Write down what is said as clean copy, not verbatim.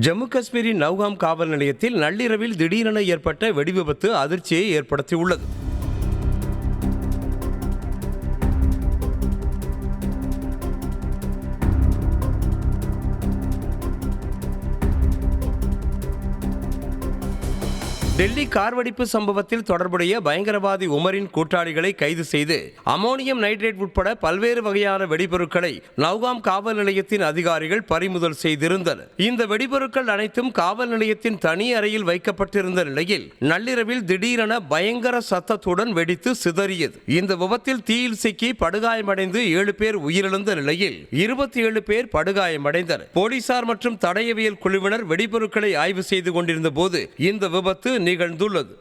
ஜம்மு காஷ்மீரின் நவ்காம் காவல் நிலையத்தில் நள்ளிரவில் திடீரென ஏற்பட்ட வெடிவிபத்து அதிர்ச்சியை ஏற்படுத்தியுள்ளது. டெல்லி கார் வெடிப்பு சம்பவத்தில் தொடர்புடைய பயங்கரவாதி உமரின் கூட்டாளிகளை கைது செய்து அமோனியம் நைட்ரேட் உட்பட பல்வேறு வகையான வெடிபொருட்களை நவ்காம் காவல் நிலையத்தின் அதிகாரிகள் பறிமுதல் செய்திருந்தனர். இந்த வெடிபொருட்கள் அனைத்தும் காவல் நிலையத்தின் தனி அறையில் வைக்கப்பட்டிருந்த நிலையில் நள்ளிரவில் திடீரென பயங்கர சத்தத்துடன் வெடித்து சிதறியது. இந்த விபத்தில் தீயில் சிக்கி படுகாயமடைந்து 7 பேர் உயிரிழந்த நிலையில் 27 பேர் படுகாயமடைந்தனர். போலீசார் மற்றும் தடயவியல் குழுவினர் வெடிபொருட்களை ஆய்வு செய்து கொண்டிருந்த போது இந்த விபத்து நிகழ்ந்துள்ளது.